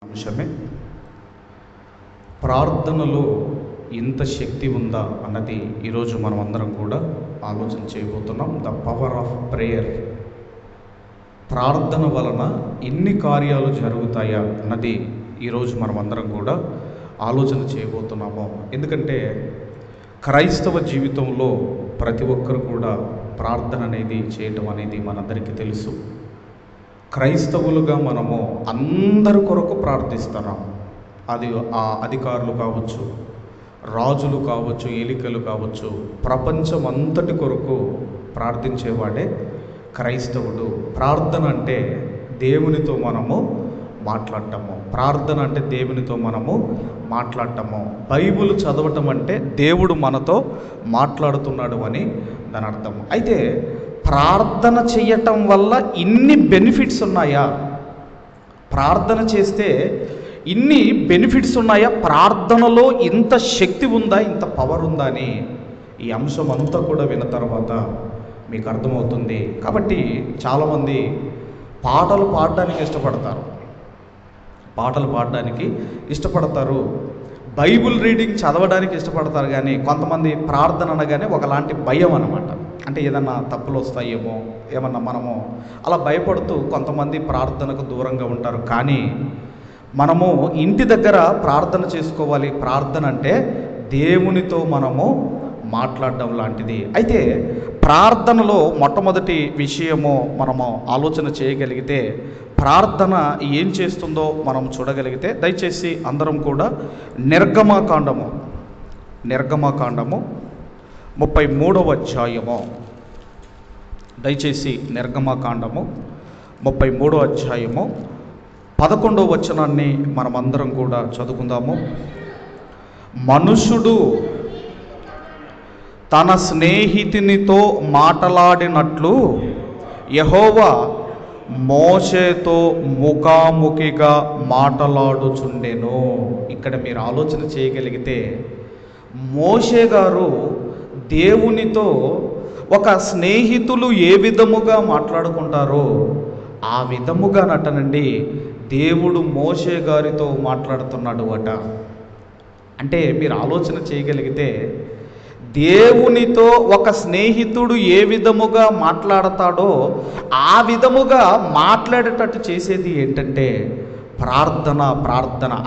అంశమే ప్రార్థనలో ఇంత శక్తి ఉందా అన్నది ఈరోజు మనం అందరం కూడా ఆలోచన చేయబోతున్నాం. The power of prayer. ప్రార్థన వలన ఎన్ని కార్యాలు జరుగుతాయా అన్నది ఈరోజు మనం అందరం కూడా ఆలోచన చేయబోతున్నాము. ఎందుకంటే క్రైస్తవ జీవితంలో ప్రతి ఒక్కరు కూడా ప్రార్థన అనేది చేయటం అనేది మనందరికీ తెలుసు. క్రైస్తవులుగా మనము అందరి కొరకు ప్రార్థిస్తున్నాం. అది ఆ అధికారులు కావచ్చు, రాజులు కావచ్చు, ఏలికలు కావచ్చు, ప్రపంచం అంతటి కొరకు ప్రార్థించేవాడే క్రైస్తవుడు. ప్రార్థన అంటే దేవునితో మనము మాట్లాడటము. ప్రార్థన అంటే దేవునితో మనము మాట్లాడటము. బైబిల్ చదవటం అంటే దేవుడు మనతో మాట్లాడుతున్నాడు అని దాని అర్థం. అయితే ప్రార్థన చేయటం వల్ల ఇన్ని బెనిఫిట్స్ ఉన్నాయా? ప్రార్థన చేస్తే ఇన్ని బెనిఫిట్స్ ఉన్నాయా? ప్రార్థనలో ఇంత శక్తి ఉందా, ఇంత పవర్ ఉందా అని ఈ అంశం అంతా కూడా విన్న తర్వాత మీకు అర్థమవుతుంది. కాబట్టి చాలామంది పాటలు పాడడానికి ఇష్టపడతారు, బైబిల్ రీడింగ్ చదవడానికి ఇష్టపడతారు. కానీ కొంతమంది ప్రార్థన అనగానే ఒకలాంటి భయం అన్నమాట. అంటే ఏదన్నా తప్పులు వస్తాయేమో, ఏమన్నా మనము అలా భయపడుతూ కొంతమంది ప్రార్థనకు దూరంగా ఉంటారు. కానీ మనము ఇంటి దగ్గర ప్రార్థన చేసుకోవాలి. ప్రార్థన అంటే దేవునితో మనము మాట్లాడడం లాంటిది. అయితే ప్రార్థనలో మొట్టమొదటి విషయము మనము ఆలోచన చేయగలిగితే, ప్రార్థన ఏం చేస్తుందో మనం చూడగలిగితే, దయచేసి అందరం కూడా నిర్గమకాండము 33వ అధ్యాయము, దయచేసి నిర్గమకాండము 33వ అధ్యాయము 11వ వచనాన్ని మనమందరం కూడా చదువుకుందాము. మనుషుడు తన స్నేహితునితో మాట్లాడినట్లు యెహోవా మోషేతో ముఖాముఖిగా మాట్లాడుచుండెను. ఇక్కడ మీరు ఆలోచన చేయగలిగితే, మోషే గారు దేవునితో ఒక స్నేహితులు ఏ విధముగా మాట్లాడుకుంటారో ఆ విధముగా నటనండి దేవుడు మోషే గారితో మాట్లాడుతున్నాడు అట. అంటే మీరు ఆలోచన చేయగలిగితే, దేవునితో ఒక స్నేహితుడు ఏ విధముగా మాట్లాడతాడో ఆ విధముగా మాట్లాడేటట్టు చేసేది ఏంటంటే ప్రార్థన.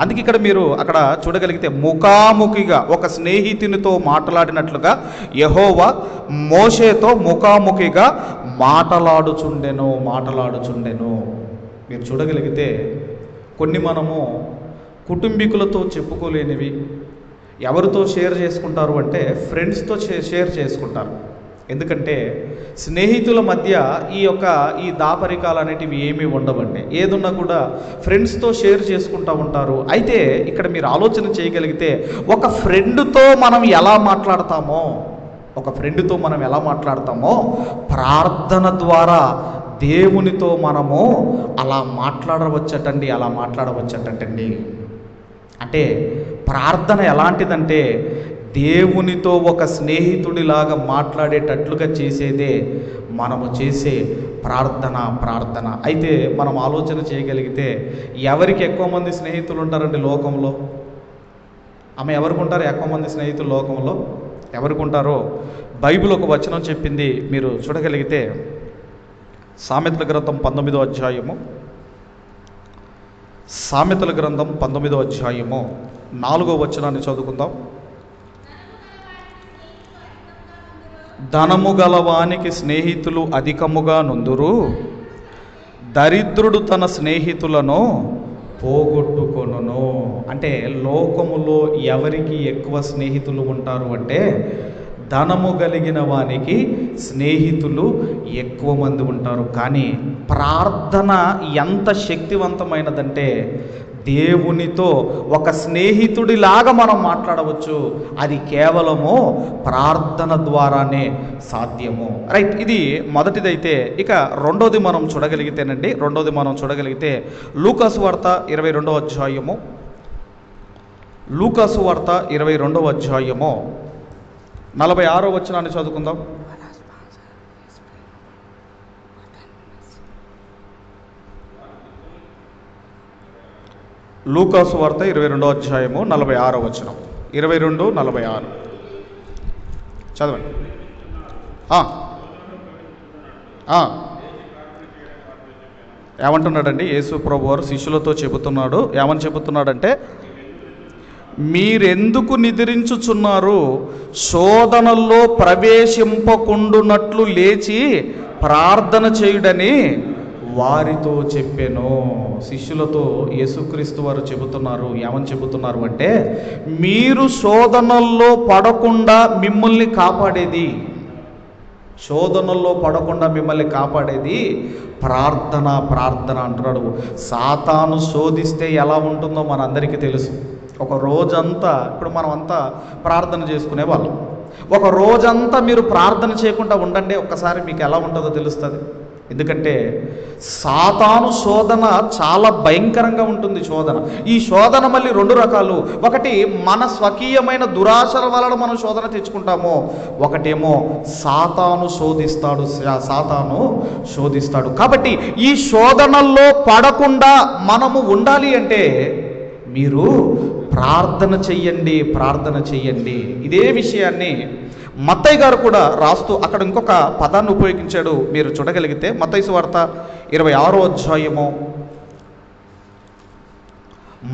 అందుకే ఇక్కడ మీరు అక్కడ చూడగలిగితే, ముఖాముఖిగా ఒక స్నేహితునితో మాట్లాడినట్లుగా యెహోవా మోషేతో ముఖాముఖిగా మాట్లాడుచుండెను. మీరు చూడగలిగితే కొన్ని మనము కుటుంబీకులతో చెప్పుకోలేనివి ఎవరితో షేర్ చేసుకుంటారు అంటే ఫ్రెండ్స్తో షేర్ చేసుకుంటారు. ఎందుకంటే స్నేహితుల మధ్య ఈ దాపరికాలు అనేటివి ఏమీ ఉండవండి. ఏదున్నా కూడా ఫ్రెండ్స్తో షేర్ చేసుకుంటూ ఉంటారు. అయితే ఇక్కడ మీరు ఆలోచన చేయగలిగితే, ఒక ఫ్రెండ్తో మనం ఎలా మాట్లాడతామో ప్రార్థన ద్వారా దేవునితో మనము అలా మాట్లాడవచ్చటండి. అంటే ప్రార్థన ఎలాంటిదంటే దేవునితో ఒక స్నేహితుడిలాగా మాట్లాడేటట్లుగా చేసేదే మనము చేసే ప్రార్థన. అయితే మనం ఆలోచన చేయగలిగితే, ఎవరికి ఎక్కువ మంది స్నేహితులు ఉంటారండి లోకంలో? ఎవరికి ఉంటారు ఎక్కువ మంది స్నేహితులు లోకంలో? ఎవరికి ఉంటారో బైబిల్ ఒక వచనం చెప్పింది. మీరు చూడగలిగితే సామెతల గ్రంథం 19వ అధ్యాయము 4వ వచనాన్ని చదువుకుందాం. ధనము గలవానికి స్నేహితులు అధికముగా నుందురు, దరిద్రుడు తన స్నేహితులను పోగొట్టుకొనును. అంటే లోకములో ఎవరికి ఎక్కువ స్నేహితులు ఉంటారు అంటే, ధనము కలిగిన వానికి స్నేహితులు ఎక్కువ మంది ఉంటారు. కానీ ప్రార్థన ఎంత శక్తివంతమైనదంటే, దేవునితో ఒక స్నేహితుడిలాగా మనం మాట్లాడవచ్చు. అది కేవలము ప్రార్థన ద్వారానే సాధ్యము. రైట్, ఇది మొదటిదైతే. ఇక రెండోది మనం చూడగలిగితే లూకాసు వార్త 22వ అధ్యాయము 46వ వచనాన్ని చదువుకుందాం. లూకాసు వార్త 22వ అధ్యాయము 46వ వచనం. 22:46 చదవండి. ఏమంటున్నాడండి యేసు ప్రభు వారు శిష్యులతో చెబుతున్నాడు. ఏమని చెబుతున్నాడంటే, మీరెందుకు నిద్రించుచున్నారు? శోధనల్లో ప్రవేశింపకుండునట్లు లేచి ప్రార్థన చేయుడని వారితో చెప్పెను. శిష్యులతో యేసుక్రీస్తు వారు చెబుతున్నారు. ఏమని చెబుతున్నారు అంటే, మీరు శోధనల్లో పడకుండా మిమ్మల్ని కాపాడేది, శోధనల్లో పడకుండా మిమ్మల్ని కాపాడేది ప్రార్థన. ప్రార్థన అంటున్నాడు. సాతాను శోధిస్తే ఎలా ఉంటుందో మనందరికీ తెలుసు. ఒక రోజంతా, ఇప్పుడు మనం అంతా ప్రార్థన చేసుకునే వాళ్ళం, ఒక రోజంతా మీరు ప్రార్థన చేయకుండా ఉండండి, ఒక్కసారి మీకు ఎలా ఉంటుందో తెలుస్తుంది. ఎందుకంటే సాతాను శోధన చాలా భయంకరంగా ఉంటుంది. శోధన, ఈ శోధన మళ్ళీ రెండు రకాలు. ఒకటి మన స్వకీయమైన దురాశల వలన మనం శోధన తెచ్చుకుంటాము, ఒకటేమో సాతాను శోధిస్తాడు. కాబట్టి ఈ శోధనల్లో పడకుండా మనము ఉండాలి అంటే మీరు ప్రార్థన చెయ్యండి. ఇదే విషయాన్ని మత్తయి గారు కూడా రాస్తూ అక్కడ ఇంకొక పదాన్ని ఉపయోగించాడు. మీరు చూడగలిగితే మత్తయి సువార్త 26వ అధ్యాయము,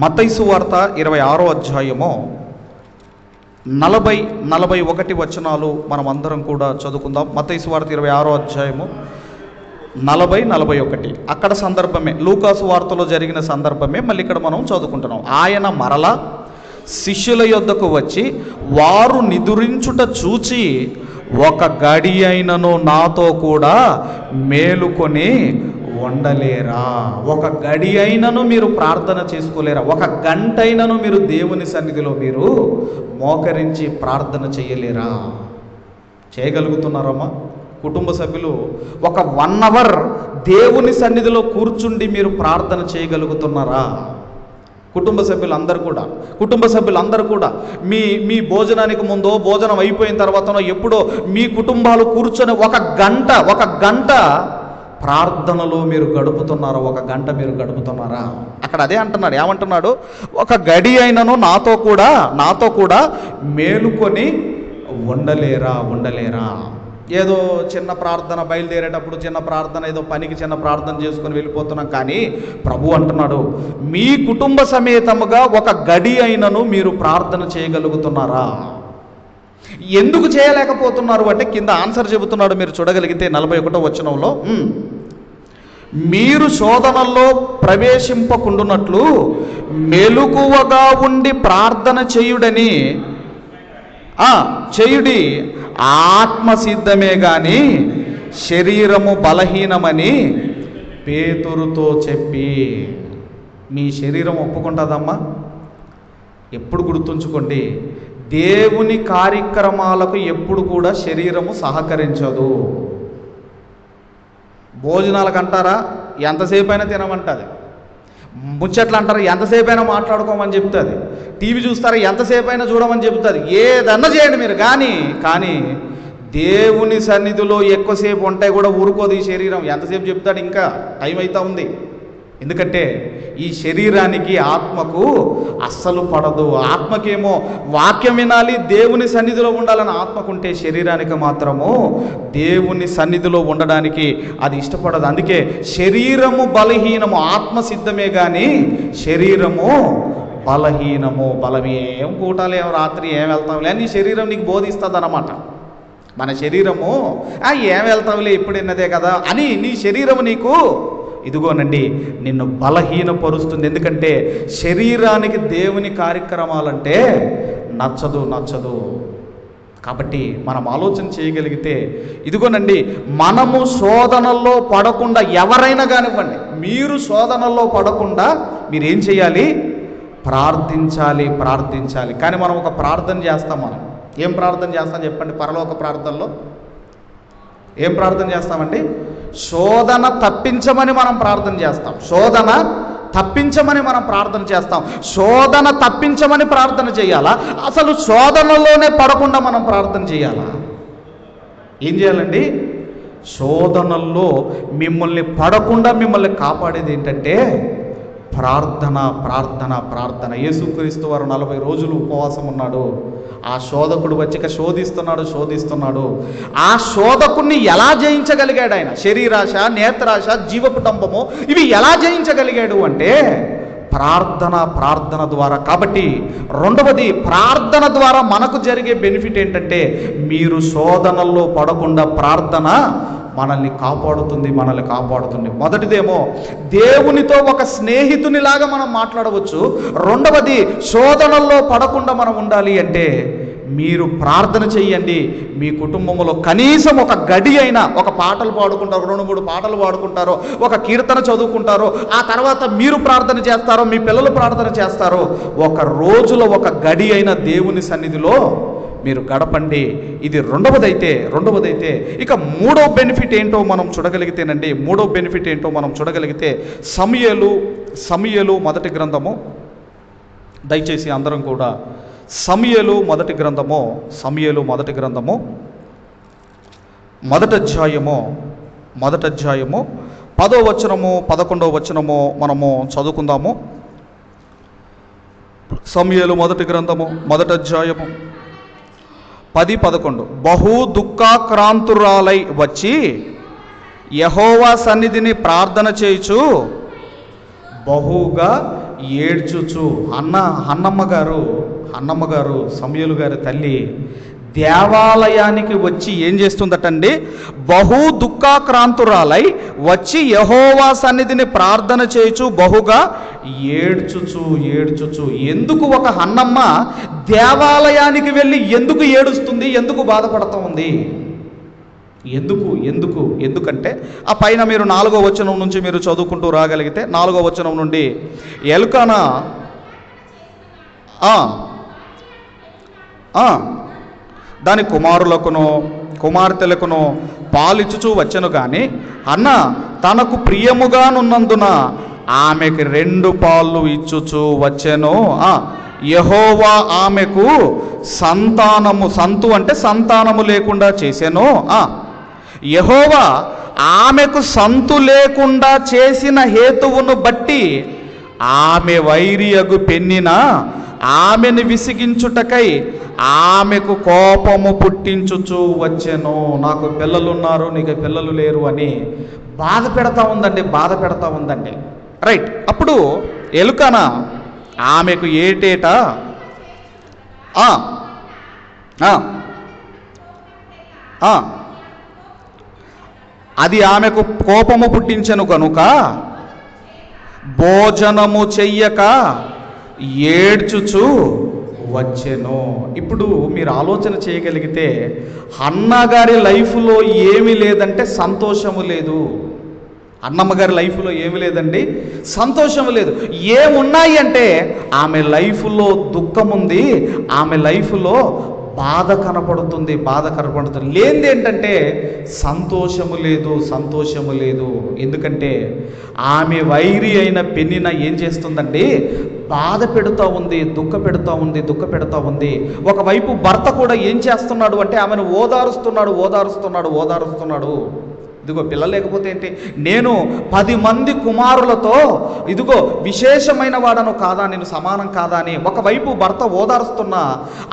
మత్తయి సువార్త 26వ అధ్యాయము 40-41 వచనాలు మనం అందరం కూడా చదువుకుందాం. మత్తయి సువార్త 26వ అధ్యాయము 40-41 అక్కడ సందర్భమే, లూకాసు వార్తలో జరిగిన సందర్భమే మళ్ళీ ఇక్కడ మనం చదువుకుంటున్నాం. ఆయన మరలా శిష్యుల యొద్దకు వచ్చి, వారు నిదురించుట చూచి, ఒక గడి అయినను నాతో కూడా మేలుకొని ఉండలేరా? ఒక గడి అయినను మీరు ప్రార్థన చేసుకోలేరా? ఒక గంట అయినను మీరు దేవుని సన్నిధిలో మీరు మోకరించి ప్రార్థన చేయలేరా? చేయగలుగుతున్నారమ్మా? కుటుంబ సభ్యులు ఒక 1 అవర్ దేవుని సన్నిధిలో కూర్చుండి మీరు ప్రార్థన చేయగలుగుతున్నారా? కుటుంబ సభ్యులందరూ కూడా మీ భోజనానికి ముందో, భోజనం అయిపోయిన తర్వాతనో, ఎప్పుడో మీ కుటుంబాలు కూర్చొని ఒక గంట ప్రార్థనలో మీరు గడుపుతున్నారా? ఒక గంట మీరు గడుపుతున్నారా? అక్కడ అదే అంటున్నాడు. ఏమంటున్నాడు? ఒక గడి అయినను నాతో కూడా మేలుకొని ఉండలేరా? ఏదో చిన్న ప్రార్థన, బయలుదేరేటప్పుడు చిన్న ప్రార్థన, ఏదో పనికి చిన్న ప్రార్థన చేసుకొని వెళ్ళిపోతున్నాం. కానీ ప్రభు అంటున్నాడు, మీ కుటుంబ సమేతముగా ఒక గడి అయినను మీరు ప్రార్థన చేయగలుగుతున్నారా? ఎందుకు చేయలేకపోతున్నారు అంటే కింద ఆన్సర్ చెబుతున్నాడు. మీరు చూడగలిగితే 41వ వచనంలో, మీరు శోధనల్లో ప్రవేశింపకుండునట్లు మెలకువగా ఉండి ప్రార్థన చేయుడని చేయుడి, ఆత్మ సిద్ధమే గాని శరీరము బలహీనమని పేతురుతో చెప్పి. మీ శరీరం ఒప్పుకుంటుందమ్మా? ఎప్పుడు గుర్తుంచుకోండి, దేవుని కార్యక్రమాలకు ఎప్పుడు కూడా శరీరము సహకరించదు. భోజనాలకు అంటారా, ఎంతసేపు అయినా తినమంటుంది. ముచ్చట్లు అంటారా, ఎంతసేపు అయినా మాట్లాడుకోమని చెప్తుంది. టీవీ చూస్తారా, ఎంతసేపు అయినా చూడమని చెబుతుంది. ఏదన్నా చేయండి మీరు, కానీ దేవుని సన్నిధిలో ఎక్కువసేపు ఉంటాయి కూడా ఊరుకోదు ఈ శరీరం. ఎంతసేపు చెప్తాడు, ఇంకా టైం అవుతా ఉంది. ఎందుకంటే ఈ శరీరానికి, ఆత్మకు అస్సలు పడదు. ఆత్మకేమో వాక్యం వినాలి, దేవుని సన్నిధిలో ఉండాలని ఆత్మకుంటే, శరీరానికి మాత్రము దేవుని సన్నిధిలో ఉండడానికి అది ఇష్టపడదు. అందుకే శరీరము బలహీనము, ఆత్మ సిద్ధమే కానీ శరీరము బలహీనము. ఏం కూటాలు, ఏం రాత్రి ఏం వెళ్తాంలే అని శరీరం నీకు బోధిస్తుంది అన్నమాట. మన శరీరము ఏం వెళ్తాంలే, ఇప్పుడు ఎన్నదే కదా అని నీ శరీరము నీకు ఇదిగోనండి నిన్ను బలహీనపరుస్తుంది. ఎందుకంటే శరీరానికి దేవుని కార్యక్రమాలంటే నచ్చదు. కాబట్టి మనం ఆలోచన చేయగలిగితే, ఇదిగోనండి మనము శోధనల్లో పడకుండా, ఎవరైనా కానివ్వండి, మీరు శోధనల్లో పడకుండా మీరేం చేయాలి? ప్రార్థించాలి. కానీ మనం ఒక ప్రార్థన చేస్తాం. మనం ఏం ప్రార్థన చేస్తాం చెప్పండి? పరలోక ప్రార్థనలో ఏం ప్రార్థన చేస్తామండి? శోధన తప్పించమని మనం ప్రార్థన చేస్తాం. శోధన తప్పించమని ప్రార్థన చేయాలా? అసలు శోధనలోనే పడకుండా మనం ప్రార్థన చేయాలా? ఏం చేయాలండి? శోధనల్లో మిమ్మల్ని పడకుండా మిమ్మల్ని కాపాడేది ఏంటంటే ప్రార్థన ప్రార్థన ప్రార్థన. యేసుక్రీస్తు వారు 40 రోజులు ఉపవాసం ఉన్నాడు. ఆ శోధకుడు వచ్చి శోధిస్తున్నాడు. ఆ శోధకుడిని ఎలా జయించగలిగాడు ఆయన? శరీరాశ, నేత్రాశ, జీవపుటంబము ఇవి ఎలా జయించగలిగాడు అంటే ప్రార్థన ద్వారా. కాబట్టి రెండవది, ప్రార్థన ద్వారా మనకు జరిగే బెనిఫిట్ ఏంటంటే మీరు శోధనల్లో పడకుండా ప్రార్థన మనల్ని కాపాడుతుంది. మొదటిదేమో దేవునితో ఒక స్నేహితునిలాగా మనం మాట్లాడవచ్చు. రెండవది, శోధనల్లో పడకుండా మనం ఉండాలి అంటే మీరు ప్రార్థన చెయ్యండి. మీ కుటుంబంలో కనీసం ఒక గడి అయినా, ఒక పాటలు పాడుకుంటారో, 2-3 పాటలు పాడుకుంటారో, ఒక కీర్తన చదువుకుంటారో, ఆ తర్వాత మీరు ప్రార్థన చేస్తారో, మీ పిల్లలు ప్రార్థన చేస్తారో, ఒక రోజులో ఒక గడి అయిన దేవుని సన్నిధిలో మీరు గడపండి. ఇది రెండవదైతే ఇక మూడో బెనిఫిట్ ఏంటో మనం చూడగలిగితే సమూయేలు మొదటి గ్రంథము, దయచేసి అందరం కూడా సమూయేలు మొదటి గ్రంథము మొదటి అధ్యాయము 10వ వచనము 11వ వచనము మనము చదువుకుందాము. సమూయేలు మొదటి గ్రంథము మొదటి అధ్యాయము 10-11. బహు దుఃఖాక్రాంతురాలై వచ్చి యెహోవా సన్నిధిని ప్రార్థన చేయుచు బహుగా ఏడ్చుచు. అన్నమ్మ గారు సమూయేలు గారి తల్లి దేవాలయానికి వచ్చి ఏం చేస్తుందటండి? బహు దుఃఖాక్రాంతురాలై వచ్చి యెహోవా సన్నిధిని ప్రార్థన చేయుచు బహుగా ఏడ్చుచు. ఎందుకు ఒక అన్నమ్మ దేవాలయానికి వెళ్ళి ఎందుకు ఏడుస్తుంది? ఎందుకు బాధపడుతూ ఉంది? ఎందుకంటే ఆ పైన మీరు 4వ వచనం నుంచి మీరు చదువుకుంటూ రాగలిగితే 4వ వచనం నుండి ఎల్కానా దాని కుమార్తెలకును పాలిచ్చుచూ వచ్చెను కానీ అన్న తనకు ప్రియముగానున్నందున ఆమెకు 2 పాలు ఇచ్చుచూ వచ్చెను. యెహోవా ఆమెకు సంతానము లేకుండా చేసెను. యెహోవా ఆమెకు సంతు లేకుండా చేసిన హేతువును బట్టి ఆమె వైరియగు పెన్నిన ఆమెను విసిగించుటకై ఆమెకు కోపము పుట్టించుచూ వచ్చెను. నాకు పిల్లలున్నారు, నీకు పిల్లలు లేరు అని బాధ పెడతా ఉందండి. రైట్. అప్పుడు ఎలుకన ఆమెకు ఏటేటా అది ఆమెకు కోపము పుట్టించెను కనుక భోజనము చెయ్యక ఏడ్చుచు వచ్చెను. ఇప్పుడు మీరు ఆలోచన చేయగలిగితే అన్నగారి లైఫ్లో ఏమీ లేదంటే సంతోషము లేదు. అన్నమ్మగారి లైఫ్లో ఏమి లేదండి, సంతోషం లేదు. ఏమున్నాయి అంటే ఆమె లైఫ్లో దుఃఖం ఉంది, ఆమె లైఫ్లో బాధ కనపడుతుంది. లేనిది ఏంటంటే సంతోషము లేదు. ఎందుకంటే ఆమె వైరి అయిన పెన్నిన ఏం చేస్తుందండి? బాధ పెడుతూ ఉంది, దుఃఖ పెడుతూ ఉంది. ఒకవైపు భర్త కూడా ఏం చేస్తున్నాడు అంటే ఆమెను ఓదారుస్తున్నాడు. ఇదిగో పిల్లలు లేకపోతే ఏంటి, నేను 10 మంది కుమారులతో ఇదిగో విశేషమైన వాడను కాదా, నేను సమానం కాదా అని ఒకవైపు భర్త ఓదారుస్తున్న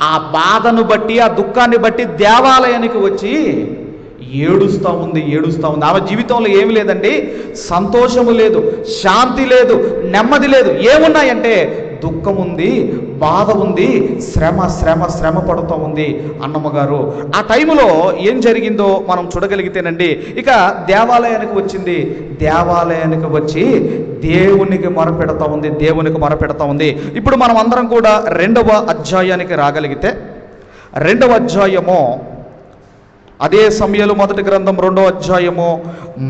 ఆ బాధను బట్టి, ఆ దుఃఖాన్ని బట్టి దేవాలయానికి వచ్చి ఏడుస్తూ ఉంది. ఆమె జీవితంలో ఏమి లేదండి, సంతోషము లేదు, శాంతి లేదు, నెమ్మది లేదు. ఏమున్నాయంటే దుఃఖం ఉంది, బాధ ఉంది, శ్రమ పడుతూ ఉంది అన్నమ్మగారు. ఆ టైంలో ఏం జరిగిందో మనం చూడగలిగితేనండి, ఇక దేవాలయానికి వచ్చి దేవునికి మొరపెడతా ఉంది. ఇప్పుడు మనం అందరం కూడా 2వ అధ్యాయానికి రాగలిగితే 2వ అధ్యాయము అదే సమూయేలు మొదటి గ్రంథం 2వ అధ్యాయము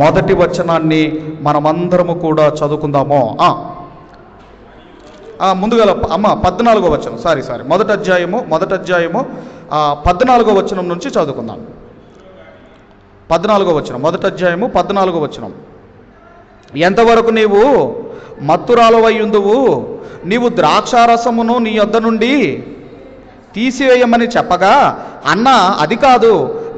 మొదటి వచనాన్ని మనమందరము కూడా చదువుకుందాము. ముందుగా 14వ వచనం, సారీ మొదటి అధ్యాయము 14వ వచనం నుంచి చదువుకుందాం. 14వ వచనం, మొదటి అధ్యాయము 14వ వచనం. ఎంతవరకు నీవు మత్తురాలవై ఉందువు, నీవు ద్రాక్షారసమును నీ యొద్ద నుండి తీసివేయమని చెప్పగా, అన్న అది కాదు,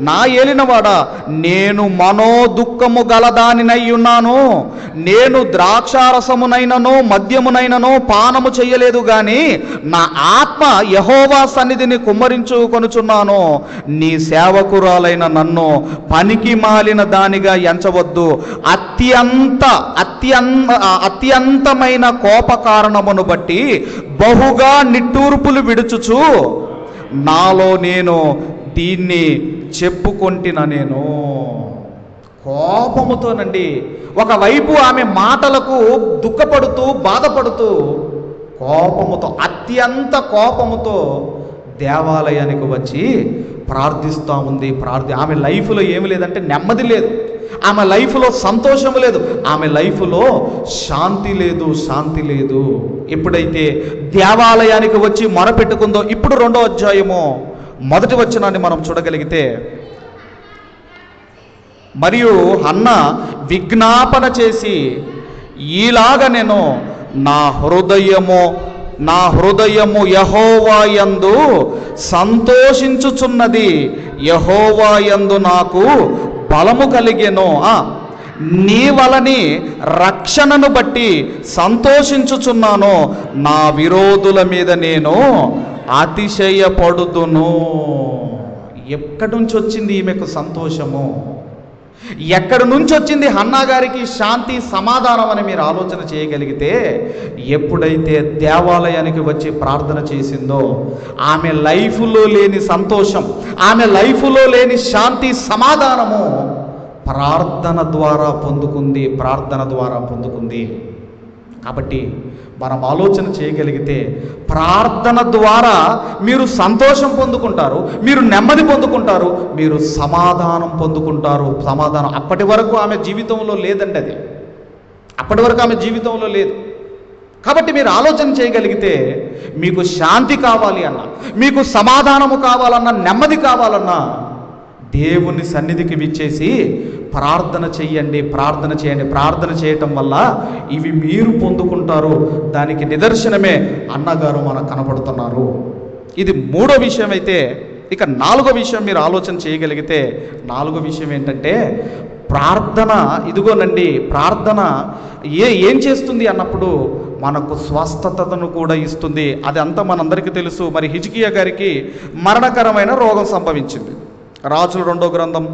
నా ఏలినవాడా, నేను మనోదుఃఖము గలదానినై ఉన్నాను. నేను ద్రాక్షారసమునైనను మద్యమునైనను పానము చెయ్యలేదు గాని నా ఆత్మ యెహోవా సన్నిధిని కుమ్మరించుకొనుచున్నాను. నీ సేవకురాలైన నన్ను పనికి మాలిన దానిగా ఎంచవద్దు. అత్యంతమైన కోప కారణమును బట్టి బహుగా నిట్టూర్పులు విడుచుచు నాలో నేను దీన్ని చెప్పుకొంటిన. నేను కోపముతోనండి, ఒకవైపు ఆమె మాటలకు దుఃఖపడుతూ బాధపడుతూ కోపముతో, అత్యంత కోపముతో దేవాలయానికి వచ్చి ప్రార్థిస్తూ ఉంది. ఆమె లైఫ్లో ఏమి లేదంటే నెమ్మది లేదు, ఆమె లైఫ్లో సంతోషము లేదు, ఆమె లైఫ్లో శాంతి లేదు. ఎప్పుడైతే దేవాలయానికి వచ్చి మొరపెట్టుకుందో, ఇప్పుడు 2వ అధ్యాయము 1వ వచనాన్ని మనం చూడగలిగితే, మరియు హన్న విజ్ఞాపన చేసి ఈలాగ నేను నా హృదయము యెహోవా యందు సంతోషించుచున్నది, యెహోవా యందు నాకు బలము కలిగెను. నీ వలని రక్షణను బట్టి సంతోషించుచున్నాను. నా విరోధుల మీద నేను అతిశయపడుదును. ఎక్కడి నుంచి వచ్చింది ఈమెకు సంతోషము? ఎక్కడి నుంచి వచ్చింది హన్నా గారికి శాంతి సమాధానం అని మీరు ఆలోచన చేయగలిగితే, ఎప్పుడైతే దేవాలయానికి వచ్చి ప్రార్థన చేసిందో, ఆమె లైఫ్లో లేని సంతోషం, ఆమె లైఫ్లో లేని శాంతి సమాధానము ప్రార్థన ద్వారా పొందుకుంది. కాబట్టి మనం ఆలోచన చేయగలిగితే, ప్రార్థన ద్వారా మీరు సంతోషం పొందుకుంటారు, మీరు నెమ్మది పొందుకుంటారు, మీరు సమాధానం పొందుకుంటారు. సమాధానం అప్పటి వరకు ఆమె జీవితంలో లేదండి, అప్పటి వరకు ఆమె జీవితంలో లేదు. కాబట్టి మీరు ఆలోచన చేయగలిగితే, మీకు శాంతి కావాలి అన్నా, మీకు సమాధానము కావాలన్నా, నెమ్మది కావాలన్నా, దేవుని సన్నిధికి విచ్చేసి ప్రార్థన చేయండి. ప్రార్థన చేయటం వల్ల ఇవి మీరు పొందుకుంటారు. దానికి నిదర్శనమే అన్నగారు మనకు కనపడుతున్నారు. ఇది 3వ విషయం అయితే, ఇక 4వ విషయం మీరు ఆలోచన చేయగలిగితే, 4వ విషయం ఏంటంటే ప్రార్థన. ఇదిగోనండి, ప్రార్థన ఏం చేస్తుంది అన్నప్పుడు మనకు స్వస్థతను కూడా ఇస్తుంది. అది అంతా మనందరికీ తెలుసు. మరి హిజ్కియా గారికి మరణకరమైన రోగం సంభవించింది. రాజుల 2వ గ్రంథం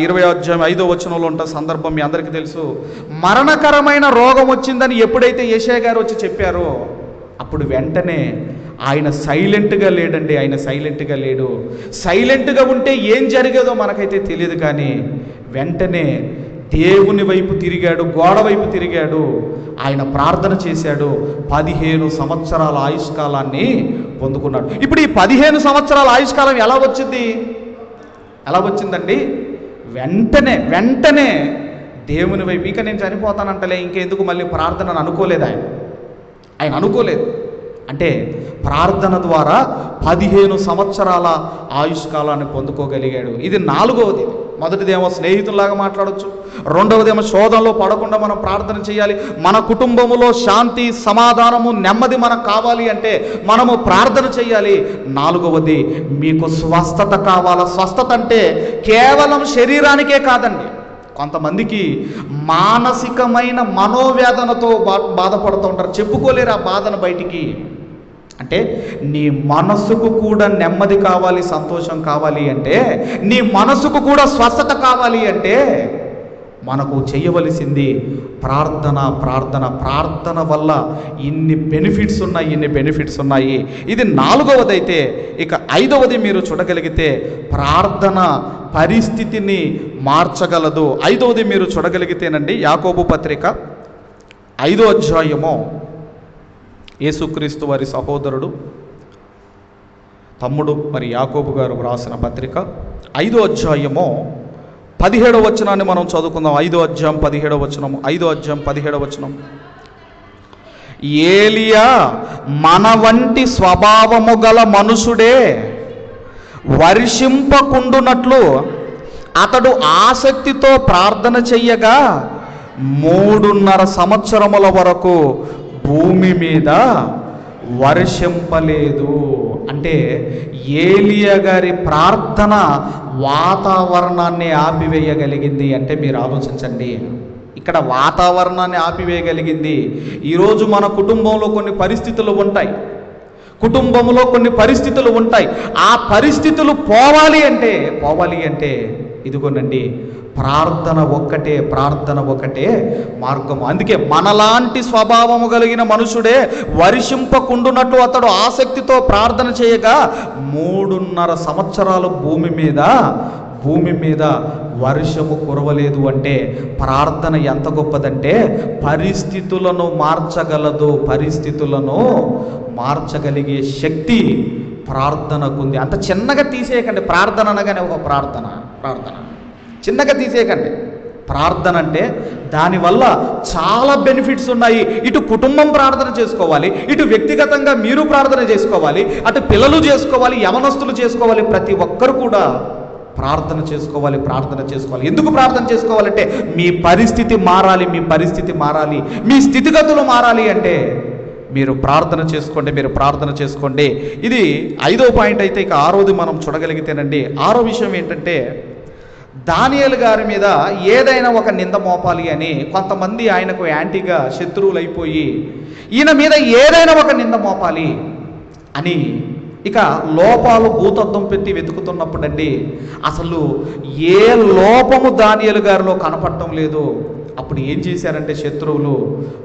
20వ అధ్యాయం 5వ వచనంలో ఉన్న సందర్భం మీ అందరికీ తెలుసు. మరణకరమైన రోగం వచ్చిందని ఎప్పుడైతే యెషయా గారు వచ్చి చెప్పారో, అప్పుడు వెంటనే ఆయన సైలెంట్గా లేడండి. సైలెంట్గా ఉంటే ఏం జరిగేదో మనకైతే తెలియదు, కానీ వెంటనే దేవుని వైపు తిరిగాడు, గోడ వైపు తిరిగాడు. ఆయన ప్రార్థన చేశాడు. 15 సంవత్సరాల ఆయుష్కాలాన్ని పొందుకున్నాడు. ఇప్పుడు ఈ 15 సంవత్సరాల ఆయుష్కాలం ఎలా వచ్చిందండి? వెంటనే దేవుని వైపు, ఇక నేను చనిపోతానంటలే, ఇంకెందుకు మళ్ళీ ప్రార్థనను అనుకోలేదు ఆయన అనుకోలేదు. అంటే ప్రార్థన ద్వారా 15 సంవత్సరాల ఆయుష్కాలాన్ని పొందుకోగలిగాడు. ఇది 4వది. మొదటిదేమో స్నేహితుల్లాగా మాట్లాడవచ్చు, 2వదేమో శోధనలో పడకుండా మనం ప్రార్థన చేయాలి. మన కుటుంబములో శాంతి, సమాధానము, నెమ్మది మనకు కావాలి అంటే మనము ప్రార్థన చేయాలి. 4వది, మీకు స్వస్థత కావాలా? స్వస్థత అంటే కేవలం శరీరానికే కాదండి. కొంతమందికి మానసికమైన మనోవేదనతో బాధపడుతూ ఉంటారు, చెప్పుకోలేరు ఆ బాధను బయటికి. అంటే నీ మనసుకు కూడా నెమ్మది కావాలి, సంతోషం కావాలి అంటే, నీ మనసుకు కూడా స్వస్థత కావాలి అంటే మనకు చేయవలసింది ప్రార్థన వల్ల ఇన్ని బెనిఫిట్స్ ఉన్నాయి. ఇది 4వదైతే, ఇక 5వది మీరు చూడగలిగితే, ప్రార్థన పరిస్థితిని మార్చగలదు. 5వది మీరు చూడగలిగితేనండి, యాకోబు పత్రిక 5వ అధ్యాయము, యేసుక్రీస్తు వారి సహోదరుడు తమ్ముడు మరి యాకోబు గారు వ్రాసిన పత్రిక 5వ అధ్యాయము 17వ వచనాన్ని మనం చదువుకుందాం. 5వ అధ్యాయం 17వ వచనం. ఏలియా మన వంటి స్వభావము గల మనుషుడే, వర్షింపకుండునట్లు అతడు ఆసక్తితో ప్రార్థన చెయ్యగా 3.5 సంవత్సరముల వరకు భూమి మీద వర్షింపలేదు. అంటే ఏలియా గారి ప్రార్థన వాతావరణాన్ని ఆపివేయగలిగింది. అంటే మీరు ఆలోచించండి, ఇక్కడ వాతావరణాన్ని ఆపివేయగలిగింది. ఈరోజు మన కుటుంబంలో కొన్ని పరిస్థితులు ఉంటాయి, కుటుంబంలో కొన్ని పరిస్థితులు ఉంటాయి. ఆ పరిస్థితులు పోవాలి అంటే ఇదిగోనండి, ప్రార్థన ఒక్కటే మార్గం. అందుకే మనలాంటి స్వభావము కలిగిన మనుషుడే వర్షింపకుండునట్లు అతడు ఆసక్తితో ప్రార్థన చేయగా 3.5 సంవత్సరాలు భూమి మీద వర్షము కురవలేదు. అంటే ప్రార్థన ఎంత గొప్పదంటే పరిస్థితులను మార్చగలిగే శక్తి ప్రార్థనకుంది. అంత చిన్నగా తీసేయకండి ప్రార్థన అనగానే ఒక ప్రార్థన చిన్నగా తీసేయకండి. ప్రార్థన అంటే దానివల్ల చాలా బెనిఫిట్స్ ఉన్నాయి. ఇటు కుటుంబం ప్రార్థన చేసుకోవాలి, ఇటు వ్యక్తిగతంగా మీరు ప్రార్థన చేసుకోవాలి, అటు పిల్లలు చేసుకోవాలి, యవనస్తులు చేసుకోవాలి, ప్రతి ఒక్కరు కూడా ప్రార్థన చేసుకోవాలి. ఎందుకు ప్రార్థన చేసుకోవాలంటే మీ పరిస్థితి మారాలి, మీ స్థితిగతులు మారాలి అంటే మీరు ప్రార్థన చేసుకోండి. ఇది 5వ పాయింట్ అయితే ఇక 6వది మనం చూడగలిగితేనండి. 6వ విషయం ఏంటంటే, దానియేలు గారి మీద ఏదైనా ఒక నింద మోపాలి అని కొంతమంది ఆయనకు యాంటీగా శత్రువులు అయిపోయి ఈయన మీద ఏదైనా ఒక నింద మోపాలి అని ఇక లోపాలు భూతత్వం పెట్టి వెతుకుతున్నప్పుడు అండి, అసలు ఏ లోపము దానియేలు గారిలో కనపడటం లేదు. అప్పుడు ఏం చేశారంటే శత్రువులు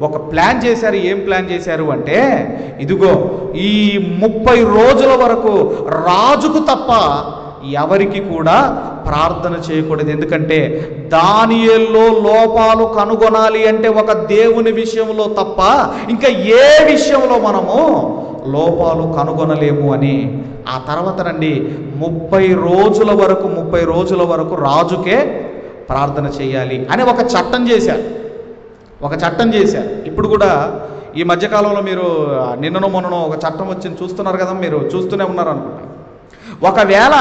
ఒక ప్లాన్ చేశారు. ఏం ప్లాన్ చేశారు అంటే, ఇదిగో ఈ 30 రోజుల వరకు రాజుకు తప్ప ఎవరికి కూడా ప్రార్థన చేయకూడదు. ఎందుకంటే దానియేలులో లోపాలు కనుగొనాలి అంటే ఒక దేవుని విషయంలో తప్ప ఇంకా ఏ విషయంలో మనము లోపాలు కనుగొనలేము అని. ఆ తర్వాత రండి 30 రోజుల వరకు రాజుకే ప్రార్థన చేయాలి అని ఒక చట్టం చేశారు. ఇప్పుడు కూడా ఈ మధ్యకాలంలో మీరు నిన్ననో ఒక చట్టం వచ్చింది చూస్తున్నారు కదా, మీరు చూస్తూనే ఉన్నారు అనుకుంటా. ఒకవేళ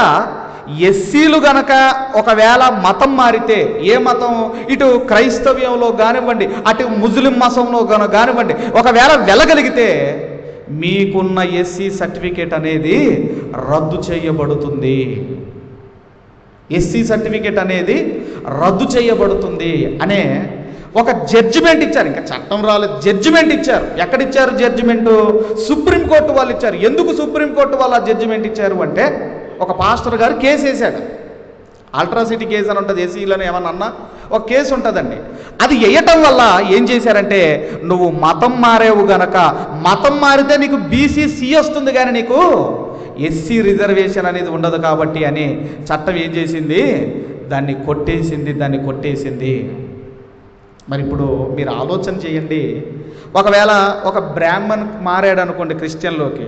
ఎస్సీలు గనక ఒకవేళ మతం మారితే, ఏ మతం, ఇటు క్రైస్తవ్యంలో కానివ్వండి, అటు ముస్లిం మతంలో కానివ్వండి, ఒకవేళ వెళ్ళగలిగితే మీకున్న ఎస్సీ సర్టిఫికేట్ అనేది రద్దు చేయబడుతుంది. అనే ఒక జడ్జిమెంట్ ఇచ్చారు. ఇంకా చట్టం రాలేదు, జడ్జిమెంట్ ఇచ్చారు. ఎక్కడిచ్చారు జడ్జిమెంటు? సుప్రీంకోర్టు వాళ్ళు ఇచ్చారు. ఎందుకు సుప్రీంకోర్టు వాళ్ళు ఆ జడ్జిమెంట్ ఇచ్చారు అంటే, ఒక పాస్టర్ గారు కేసు వేశాడు. అల్ట్రాసిటీ కేసు అని ఉంటుంది, ఎస్సీలను ఏమన్నా ఒక కేసు ఉంటుందండి. అది వేయటం వల్ల ఏం చేశారంటే, నువ్వు మతం మారేవు గనక, మతం మారితే నీకు బీసీసీ వస్తుంది కానీ నీకు ఎస్సీ రిజర్వేషన్ అనేది ఉండదు కాబట్టి అని చట్టం ఏం చేసింది, దాన్ని కొట్టేసింది. మరి ఇప్పుడు మీరు ఆలోచన చేయండి, ఒకవేళ ఒక బ్రాహ్మణ్ మారాడు అనుకోండి క్రిస్టియన్లోకి,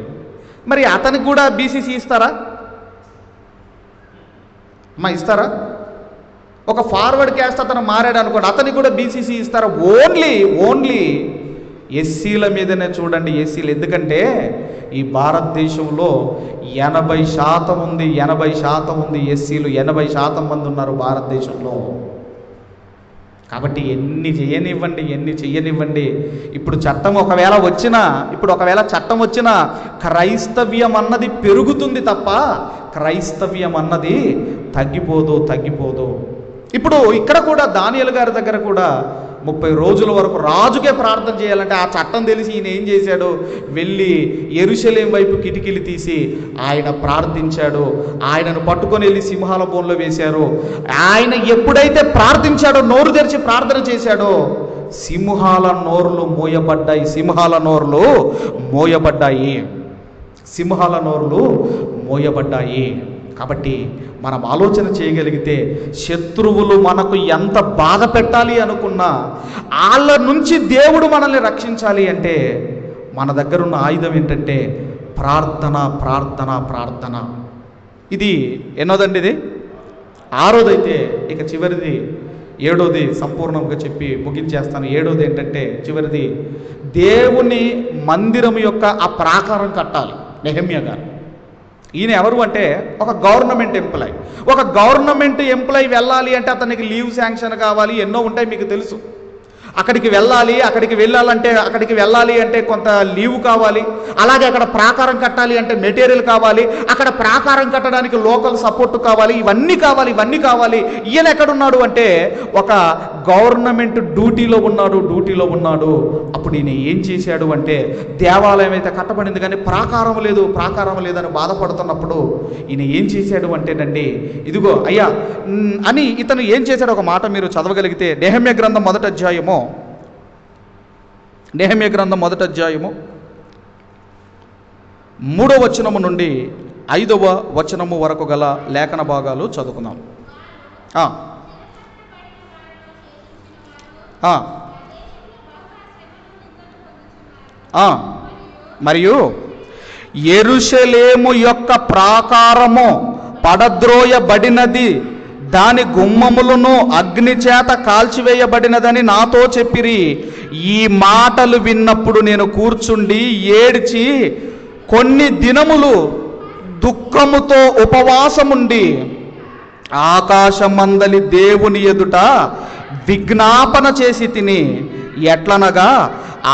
మరి అతనికి కూడా బీసీసీ ఇస్తారా? ఇస్తారా? ఒక ఫార్వర్డ్ క్యాస్ట్ అతను మారాడు అనుకోండి, అతనికి కూడా బీసీసీ ఇస్తారా? ఓన్లీ ఎస్సీల మీదనే చూడండి. ఎస్సీలు, ఎందుకంటే ఈ భారతదేశంలో 80% ఉంది ఎస్సీలు. 80% మంది ఉన్నారు భారతదేశంలో. కాబట్టి ఎన్ని చేయనివ్వండి. ఇప్పుడు చట్టం ఒకవేళ వచ్చినా క్రైస్తవ్యం అన్నది పెరుగుతుంది తప్ప క్రైస్తవ్యం అన్నది తగ్గిపోదు. ఇప్పుడు ఇక్కడ కూడా దానియేలు గారి దగ్గర కూడా 30 రోజుల వరకు రాజుకే ప్రార్థన చేయాలంటే ఆ చట్టం తెలిసి ఈయన ఏం చేశాడు, వెళ్ళి యెరూషలేం వైపు కిటికీలు తీసి ఆయన ప్రార్థించాడు. ఆయనను పట్టుకొని వెళ్ళి సింహాల బోన్లో వేశారు. ఆయన ఎప్పుడైతే ప్రార్థించాడో, నోరు తెరిచి ప్రార్థన చేశాడో, సింహాల నోర్లు మోయబడ్డాయి. కాబట్టి మనం ఆలోచన చేయగలిగితే, శత్రువులు మనకు ఎంత బాధ పెట్టాలి అనుకున్నా వాళ్ళ నుంచి దేవుడు మనల్ని రక్షించాలి అంటే మన దగ్గర ఉన్న ఆయుధం ఏంటంటే ప్రార్థన. ఇది ఎన్నోదండి? ఇది 6వదైతే ఇక చివరిది 7వది సంపూర్ణంగా చెప్పి ముగించేస్తాను. 7వది ఏంటంటే చివరిది, దేవుని మందిరం యొక్క ఆ ప్రాకారం కట్టాలి. నెహెమ్యా గారు, ఈయన ఎవరు అంటే ఒక గవర్నమెంట్ ఎంప్లాయ్ వెళ్ళాలి అంటే అతనికి లీవ్ శాంక్షన్ కావాలి, ఎన్నో ఉంటాయి మీకు తెలుసు. అక్కడికి వెళ్ళాలి అంటే కొంత లీవ్ కావాలి. అలాగే అక్కడ ప్రాకారం కట్టాలి అంటే మెటీరియల్ కావాలి. అక్కడ ప్రాకారం కట్టడానికి లోకల్ సపోర్ట్ కావాలి. ఇవన్నీ కావాలి. ఈయన ఎక్కడున్నాడు అంటే ఒక గవర్నమెంట్ డ్యూటీలో ఉన్నాడు. అప్పుడు ఈయన ఏం చేశాడు అంటే, దేవాలయం అయితే కట్టబడింది కానీ ప్రాకారం లేదని బాధపడుతున్నప్పుడు ఈయన ఏం చేశాడు అంటేనండి, ఇదిగో అయ్యా అని ఇతను ఏం చేశాడు ఒక మాట మీరు చదవగలిగితే, నెహెమ్యా గ్రంథం మొదటి అధ్యాయము 3వ వచనము నుండి 5వ వచనము వరకు గల లేఖన భాగాలు చదువుకుందాం. మరియు యెరూషలేము యొక్క ప్రాకారము పడద్రోయబడినది, దాని గుమ్మములను అగ్ని చేత కాల్చివేయబడినదని నాతో చెప్పిరి. ఈ మాటలు విన్నప్పుడు నేను కూర్చుండి ఏడ్చి కొన్ని దినములు దుఃఖముతో ఉపవాసముండి ఆకాశమందలి దేవుని ఎదుట విజ్ఞాపన చేసి తిని, ఎట్లనగా,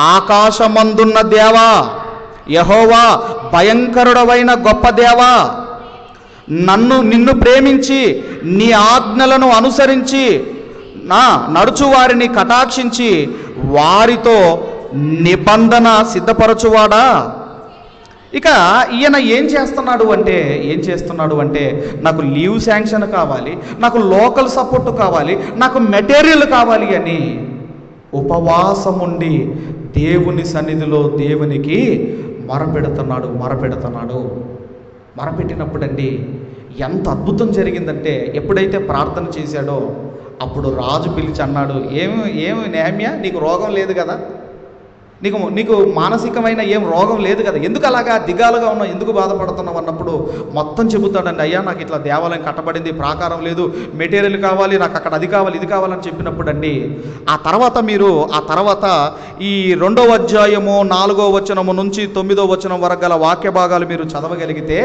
ఆకాశమందున్న దేవా యెహోవా, భయంకరుడవైన గొప్ప దేవా, నిన్ను ప్రేమించి నీ ఆజ్ఞలను అనుసరించి నడుచువారిని కటాక్షించి వారితో నిబంధన సిద్ధపరచువాడా. ఇక ఈయన ఏం చేస్తున్నాడు అంటే నాకు లీవ్ శాంక్షన్ కావాలి, నాకు లోకల్ సపోర్ట్ కావాలి, నాకు మెటీరియల్ కావాలి అని ఉపవాసముండి దేవుని సన్నిధిలో దేవునికి మొరపెట్టినప్పుడండి ఎంత అద్భుతం జరిగిందంటే, ఎప్పుడైతే ప్రార్థన చేశాడో అప్పుడు రాజు పిలిచి అన్నాడు, ఏమి నెహెమ్యా, నీకు రోగం లేదు కదా, నీకు మానసికమైన ఏం రోగం లేదు కదా, ఎందుకు అలాగా దిగాలుగా ఉన్నావు, ఎందుకు బాధపడుతున్నావు అన్నప్పుడు మొత్తం చెబుతాడండి. అయ్యా, నాకు ఇట్లా దేవాలయం కట్టబడింది, ప్రాకారం లేదు, మెటీరియల్ కావాలి, నాకు అక్కడ అది కావాలి ఇది కావాలని చెప్పినప్పుడు అండి, ఆ తర్వాత ఈ 2వ అధ్యాయము 4వ వచనము నుంచి 9వ వచనం వరకు గల వాక్య భాగాలు మీరు చదవగలిగితే,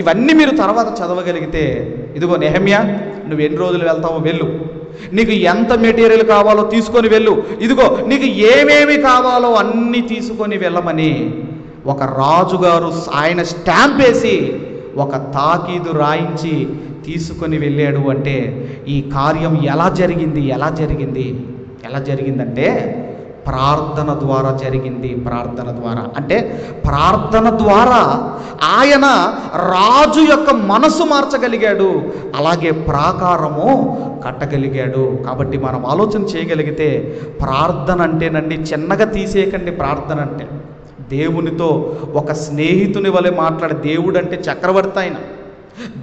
ఇవన్నీ మీరు తర్వాత చదవగలిగితే, ఇదిగో నెహెమ్యా, నువ్వు ఎన్ని రోజులు వెళ్తావో వెళ్ళు, నీకు ఎంత మెటీరియల్ కావాలో తీసుకొని వెళ్ళు, ఇదిగో నీకు ఏమేమి కావాలో అన్నీ తీసుకొని వెళ్ళమని ఒక రాజుగారు ఆయన స్టాంప్ వేసి ఒక తాకీదు రాయించి తీసుకొని వెళ్ళాడు. అంటే ఈ కార్యం ఎలా జరిగిందంటే ప్రార్థన ద్వారా జరిగింది. అంటే ప్రార్థన ద్వారా ఆయన రాజు యొక్క మనసు మార్చగలిగాడు, అలాగే ప్రాకారము కట్టగలిగాడు. కాబట్టి మనం ఆలోచన చేయగలిగితే ప్రార్థన అంటేనండి, చిన్నగా తీసేయకండి. ప్రార్థన అంటే దేవునితో ఒక స్నేహితుని వలె మాట్లాడే, దేవుడంటే చక్రవర్తి ఆయన,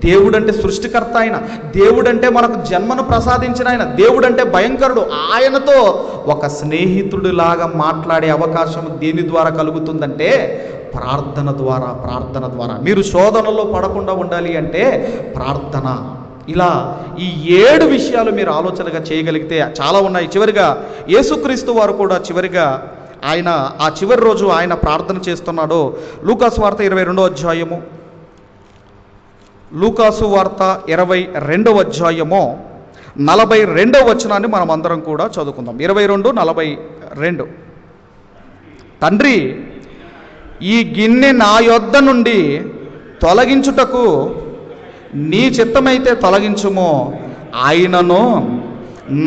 దేవుడంటే సృష్టికర్త ఆయన, దేవుడంటే మనకు జన్మను ప్రసాదించిన ఆయన, దేవుడంటే భయంకరుడు, ఆయనతో ఒక స్నేహితుడిలాగా మాట్లాడే అవకాశం దేని ద్వారా కలుగుతుందంటే ప్రార్థన ద్వారా. మీరు శోధనలో పడకుండా ఉండాలి అంటే ప్రార్థన. ఇలా ఈ 7 విషయాలు మీరు ఆలోచనగా చేయగలిగితే చాలా ఉన్నాయి. చివరిగా యేసుక్రీస్తు వారు కూడా చివరిగా ఆయన ఆ చివరి రోజు ఆయన ప్రార్థన చేస్తున్నాడు. లూకాసు వార్త 22వ అధ్యాయము 42వ వచనాన్ని మనం అందరం కూడా చదువుకుందాం. 22:42. తండ్రి, ఈ గిన్నె నా యొద్ద నుండి తొలగించుటకు నీ చిత్తమైతే తొలగించుమో, ఆయనను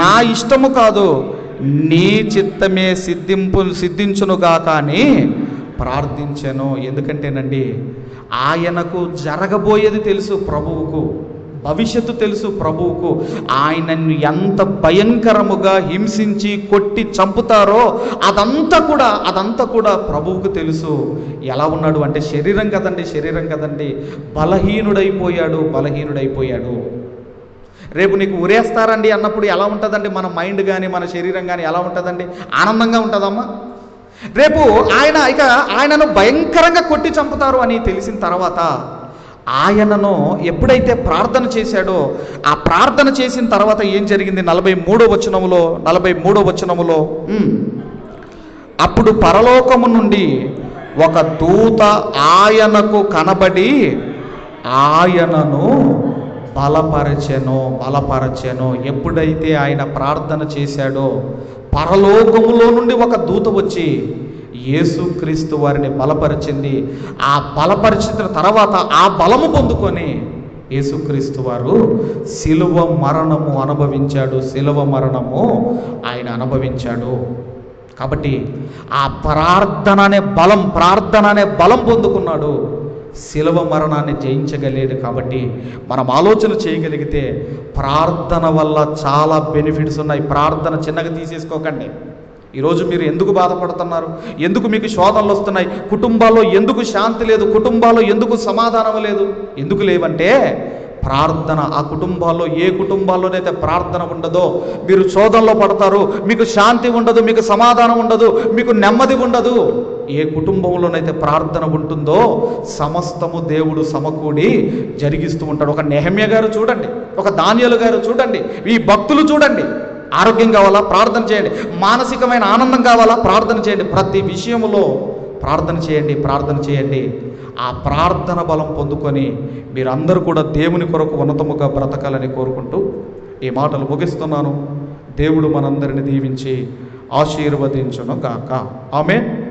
నా ఇష్టము కాదు నీ చిత్తమే సిద్ధించునుగాక అని ప్రార్థించాను. ఎందుకంటేనండి, ఆయనకు జరగబోయేది తెలుసు ప్రభువుకు, భవిష్యత్తు తెలుసు ప్రభువుకు. ఆయనను ఎంత భయంకరముగా హింసించి కొట్టి చంపుతారో అదంతా కూడా ప్రభువుకు తెలుసు. ఎలా ఉన్నాడు అంటే శరీరం కదండి, బలహీనుడైపోయాడు. రేపు నీకు ఉరేస్తారండి అన్నప్పుడు ఎలా ఉంటుందండి మన మైండ్ కానీ మన శరీరం కానీ ఎలా ఉంటుందండి? ఆనందంగా ఉంటుందమ్మా? రేపు ఆయనను భయంకరంగా కొట్టి చంపుతారు అని తెలిసిన తర్వాత ఆయనను ఎప్పుడైతే ప్రార్థన చేశాడో, ఆ ప్రార్థన చేసిన తర్వాత ఏం జరిగింది? 43వ వచనములో అప్పుడు పరలోకము నుండి ఒక దూత ఆయనకు కనబడి ఆయనను బలపరచెను. ఎప్పుడైతే ఆయన ప్రార్థన చేశాడో పరలోకములో నుండి ఒక దూత వచ్చి యేసుక్రీస్తు వారిని బలపరిచింది. ఆ బలపరిచిన తర్వాత ఆ బలము పొందుకొని యేసుక్రీస్తు వారు శిలువ మరణము అనుభవించాడు. శిలువ మరణము ఆయన అనుభవించాడు. కాబట్టి ఆ ప్రార్థన అనే బలం పొందుకున్నాడు. శిలువ మరణాన్ని జయించగలిగాడు. కాబట్టి మనం ఆలోచన చేయగలిగితే ప్రార్థన వల్ల చాలా బెనిఫిట్స్ ఉన్నాయి. ప్రార్థన చిన్నగా తీసేసుకోకండి. ఈరోజు మీరు ఎందుకు బాధపడుతున్నారు? ఎందుకు మీకు శోధనలు వస్తున్నాయి? కుటుంబాల్లో ఎందుకు శాంతి లేదు? కుటుంబాల్లో ఎందుకు సమాధానం లేదు? ఎందుకు లేవంటే ప్రార్థన. ఆ కుటుంబాల్లో ఏ కుటుంబాల్లోనైతే ప్రార్థన ఉండదో మీరు శోధనలో పడతారు, మీకు శాంతి ఉండదు, మీకు సమాధానం ఉండదు, మీకు నెమ్మది ఉండదు. ఏ కుటుంబంలోనైతే ప్రార్థన ఉంటుందో సమస్తము దేవుడు సమకూడి జరిగిస్తూ ఉంటాడు. ఒక నెహమ్య గారు చూడండి, ఒక దానియేలు గారు చూడండి, ఈ భక్తులు చూడండి. ఆరోగ్యం కావాలా? ప్రార్థన చేయండి. మానసికమైన ఆనందం కావాలా? ప్రార్థన చేయండి. ప్రతి విషయంలో ప్రార్థన చేయండి, ప్రార్థన చేయండి. ఆ ప్రార్థన బలం పొందుకొని మీరందరూ కూడా దేవుని కొరకు ఉన్నతముగా బ్రతకాలని కోరుకుంటూ ఈ మాటలు ముగిస్తున్నాను. దేవుడు మనందరిని దీవించి ఆశీర్వదించును గాక. ఆమేన్.